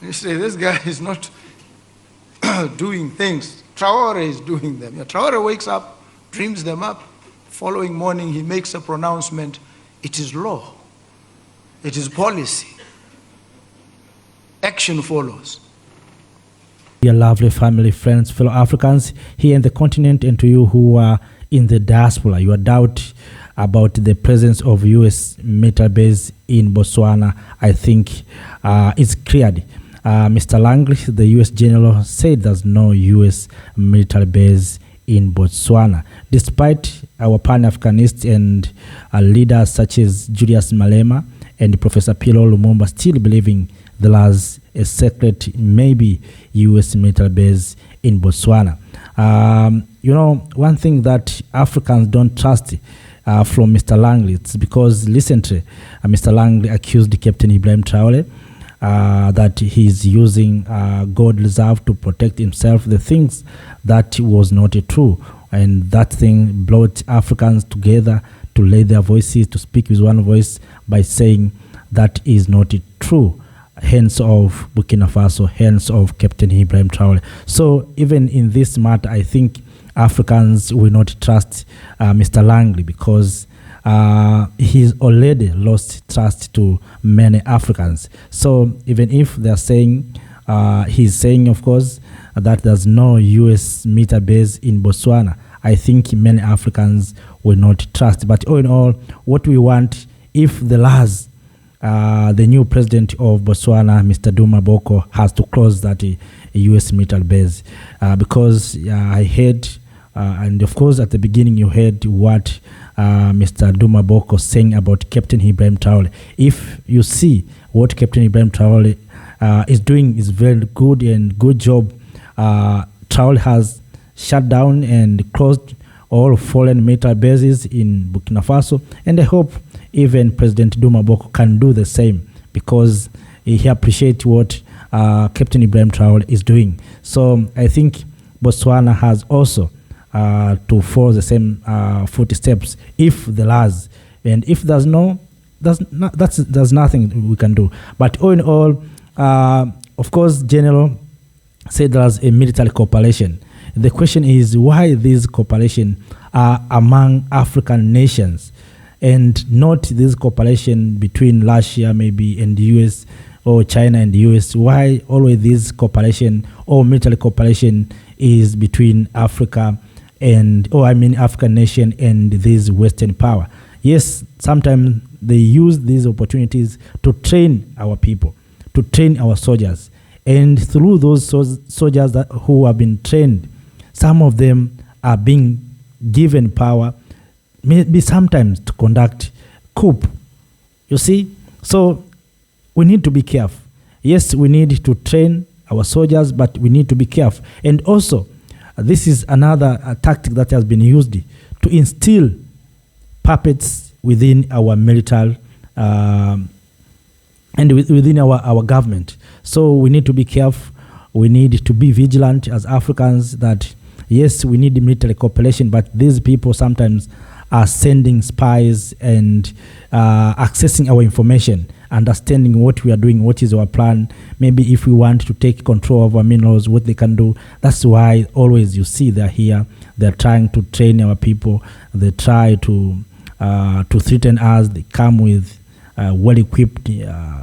You say, this guy is not doing things. Traore is doing them. Traore wakes up, dreams them up. Following morning, he makes a pronouncement. It is law. It is policy. Action follows. Dear lovely family, friends, fellow Africans here in the continent, and to you who are in the diaspora, your doubt about the presence of U.S. military base in Botswana, I think, is cleared. Mr. Langley, the U.S. general, said there's no U.S. military base in Botswana, despite our Pan-Africanists and leaders such as Julius Malema and Professor Pierre Lumumba still believing there was a secret, maybe U.S. military base in Botswana. One thing that Africans don't trust from Mr. Langley, it's because recently Mr. Langley accused Captain Ibrahim Traoré that he's using gold reserve to protect himself, the things that was not true. And that thing brought Africans together to lay their voices, to speak with one voice by saying that is not true. Hence of Burkina Faso, hence of Captain Ibrahim Traoré. So even in this matter, I think Africans will not trust Mr. Langley because he's already lost trust to many Africans. So even if they're saying, he's saying, of course, that there's no U.S. military base in Botswana, I think many Africans will not trust. But all in all, what we want, if the last the new president of Botswana, Mr. Duma Boko, has to close that U.S. military base because I heard, and of course at the beginning you heard what Mr. Duma Boko saying about Captain Ibrahim Traoré. If you see what Captain Ibrahim Traoré is doing is very good and good job. Traoré has shut down and closed all foreign military bases in Burkina Faso, and I hope even President Duma Boko can do the same because he appreciates what Captain Ibrahim Traoré is doing. So I think Botswana has also to follow the same footsteps if the laws, and if there's there's nothing we can do. But all in all, of course, General said there's a military cooperation. The question is why this cooperation are among African nations and not this cooperation between Russia maybe and the US or China and the US. Why always this cooperation or military cooperation is between Africa and, African nation and this Western power? Yes, sometimes they use these opportunities to train our people, to train our soldiers. And through those soldiers who have been trained, some of them are being given power, maybe sometimes to conduct coup. You see? So we need to be careful. Yes, we need to train our soldiers, but we need to be careful. And also, this is another tactic that has been used to instill puppets within our military and within our government. So we need to be careful. We need to be vigilant as Africans that, yes, we need military cooperation, but these people sometimes are sending spies and accessing our information, understanding what we are doing, what is our plan. Maybe if we want to take control of our minerals, what they can do. That's why always you see they're here. They're trying to train our people. They try to threaten us. They come with well-equipped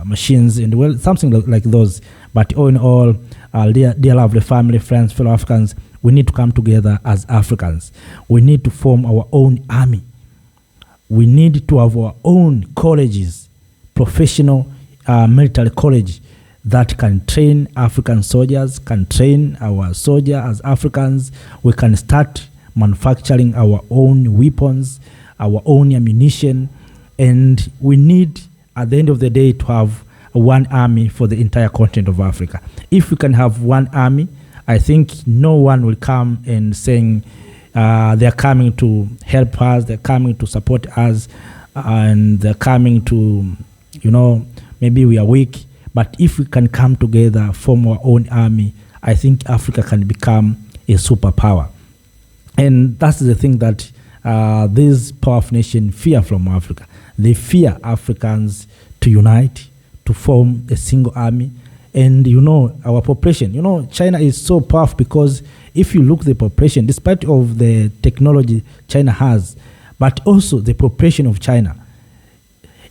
machines and something like those. But all in all, dear lovely family, friends, fellow Africans, we need to come together as Africans. We need to form our own army. We need to have our own colleges, professional military college that can train African soldiers, can train our soldiers as Africans. We can start manufacturing our own weapons, our own ammunition, and we need, at the end of the day, to have one army for the entire continent of Africa. If we can have one army, I think no one will come and saying they're coming to help us, they're coming to support us, and they're coming to, maybe we are weak. But if we can come together, form our own army, I think Africa can become a superpower. And that's the thing that these powerful nations fear from Africa. They fear Africans to unite, to form a single army, And our population, China is so powerful because if you look the population, despite of the technology China has, but also the population of China,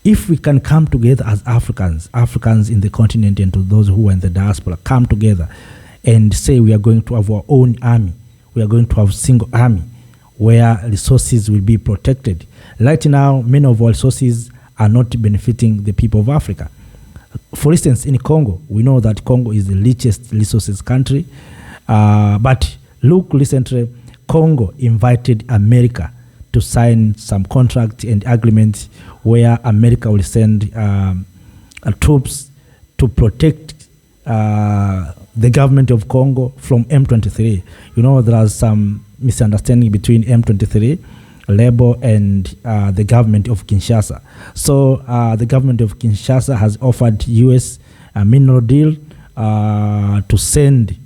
if we can come together as Africans in the continent, and to those who are in the diaspora, come together and say we are going to have our own army, we are going to have a single army where resources will be protected. Right now, many of our resources are not benefiting the people of Africa. For instance, in Congo, we know that Congo is the richest resources country. But look, recently, Congo invited America to sign some contract and agreement where America will send troops to protect the government of Congo from M23. There are some misunderstanding between M23 Labour and the government of Kinshasa. So the government of Kinshasa has offered U.S. a mineral deal to send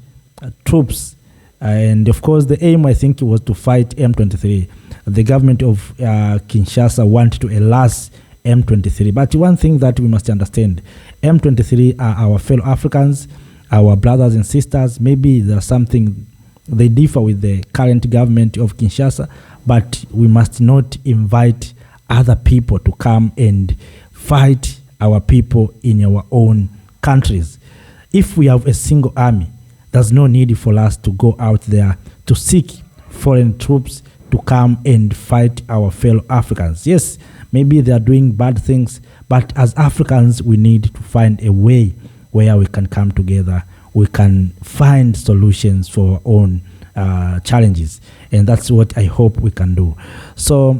troops. And of course, the aim, I think, was to fight M23. The government of Kinshasa wanted to harass M23. But one thing that we must understand, M23 are our fellow Africans, our brothers and sisters. Maybe there's something they differ with the current government of Kinshasa, but we must not invite other people to come and fight our people in our own countries. If we have a single army, there's no need for us to go out there to seek foreign troops to come and fight our fellow Africans. Yes, maybe they are doing bad things, but as Africans, we need to find a way where we can come together, we can find solutions for our own challenges, and that's what I hope we can do. So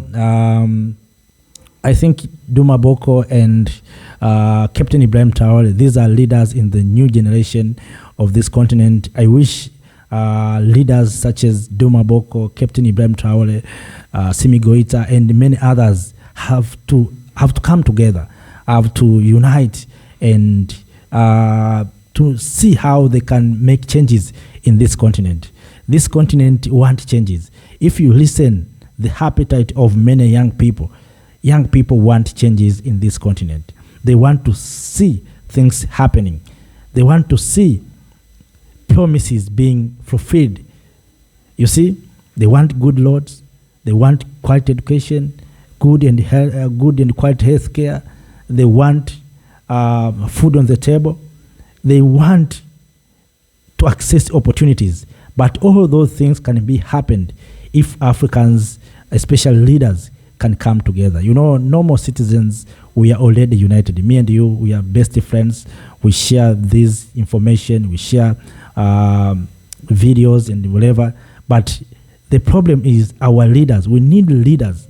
I think Duma Boko and Captain Ibrahim Traoré, these are leaders in the new generation of this continent. I wish leaders such as Duma Boko, Captain Ibrahim Traoré, Simi Goita, and many others have to come together, have to unite, and to see how they can make changes in this continent. This continent wants changes. If you listen, the appetite of many young people want changes in this continent. They want to see things happening. They want to see promises being fulfilled. You see, they want good roads, they want quality education, good and quality health care. They want food on the table. They want to access opportunities. But all those things can be happened if Africans, especially leaders, can come together. Normal citizens, we are already united. Me and you, we are best friends. We share this information. We share videos and whatever. But the problem is our leaders. We need leaders.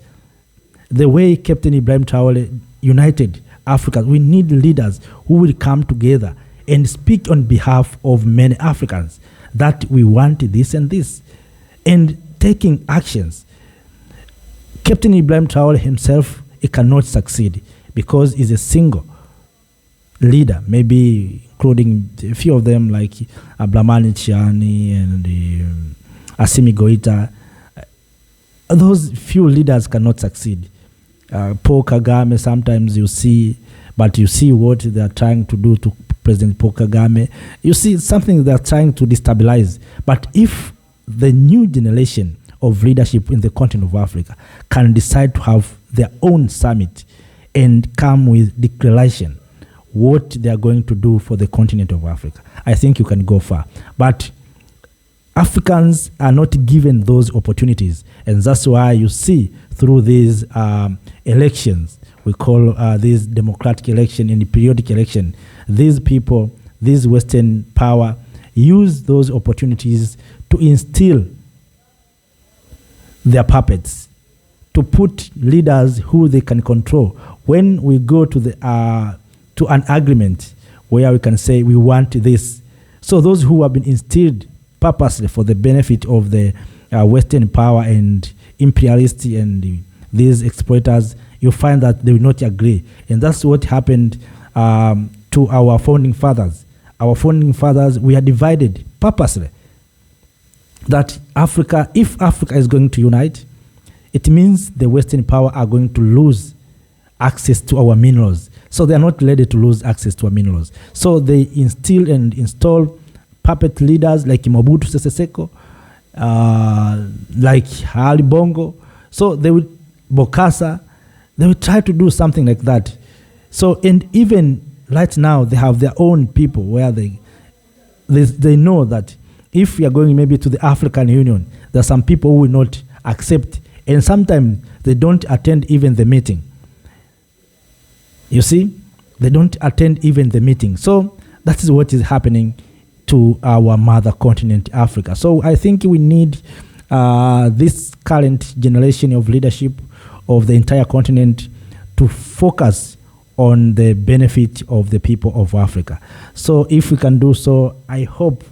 The way Captain Ibrahim Traoré united Africa, we need leaders who will come together and speak on behalf of many Africans that we want this and this, and taking actions. Captain Ibrahim Traoré himself, he cannot succeed because he's a single leader, maybe including a few of them like Abdulrahman Chiani and Assimi Goita. Those few leaders cannot succeed. Paul Kagame, sometimes you see what they are trying to do to President Paul Kagame. You see something they are trying to destabilize. But if the new generation of leadership in the continent of Africa can decide to have their own summit and come with declaration what they are going to do for the continent of Africa, I think you can go far. But Africans are not given those opportunities, and that's why you see through these elections, we call this democratic election and the periodic election, these people, this Western power, use those opportunities to instill their puppets, to put leaders who they can control. When we go to an agreement where we can say we want this, so those who have been instilled purposely for the benefit of the Western power and imperialists and these exploiters, you find that they will not agree. And that's what happened to our founding fathers. Our founding fathers, we are divided purposely. That if Africa is going to unite, it means the Western power are going to lose access to our minerals. So they are not ready to lose access to our minerals. So they instill and install puppet leaders like Mobutu Sese Seko, like Ali Bongo. So they would, Bokassa, they would try to do something like that. So, and even right now, they have their own people where they know that if we are going maybe to the African Union, there are some people who will not accept, and sometimes they don't attend even the meeting. You see, they don't attend even the meeting. So that is what is happening to our mother continent, Africa. So I think we need this current generation of leadership of the entire continent to focus on the benefit of the people of Africa. So if we can do so, I hope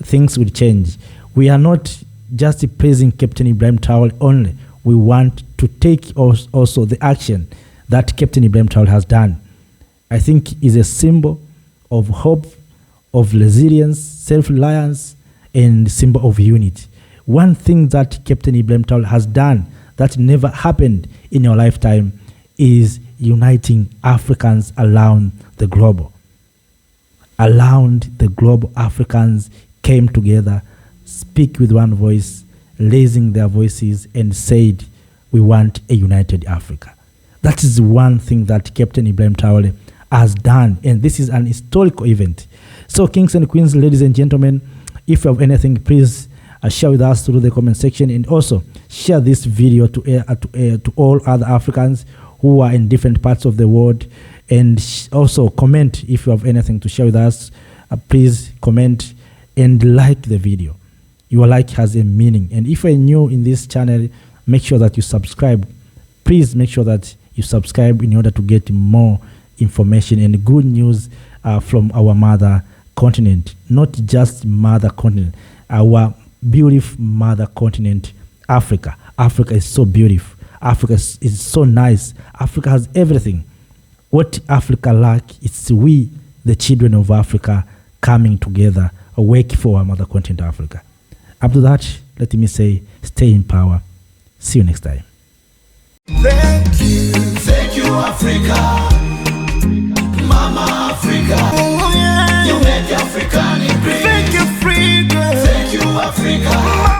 things will change. We are not just praising Captain Ibrahim Traoré only. We want to take also the action that Captain Ibrahim Traoré has done. I think is a symbol of hope, of resilience, self-reliance, and symbol of unity. One thing that Captain Ibrahim Traoré has done that never happened in your lifetime is uniting Africans around the globe. Around the globe, Africans came together, speak with one voice, raising their voices, and said, we want a united Africa. That is one thing that Captain Ibrahim Traoré has done, and this is an historical event. So, kings and queens, ladies and gentlemen, if you have anything, please share with us through the comment section, and also share this video to all other Africans who are in different parts of the world, and also comment if you have anything to share with us. Please comment and like the video. Your like has a meaning, and if you're new in this channel, make sure that you subscribe. Please make sure that you subscribe in order to get more information and good news from our mother continent. Not just mother continent, our beautiful mother continent, Africa. Africa is so beautiful. Africa is so nice. Africa has everything. What Africa lacks, it's we, the children of Africa, coming together, awake for our mother continent, Africa. After that, let me say, stay in power. See you next time. Thank you, Africa, Mama Africa. Oh, yeah. You make African great. Thank you, freedom. Thank you, Africa.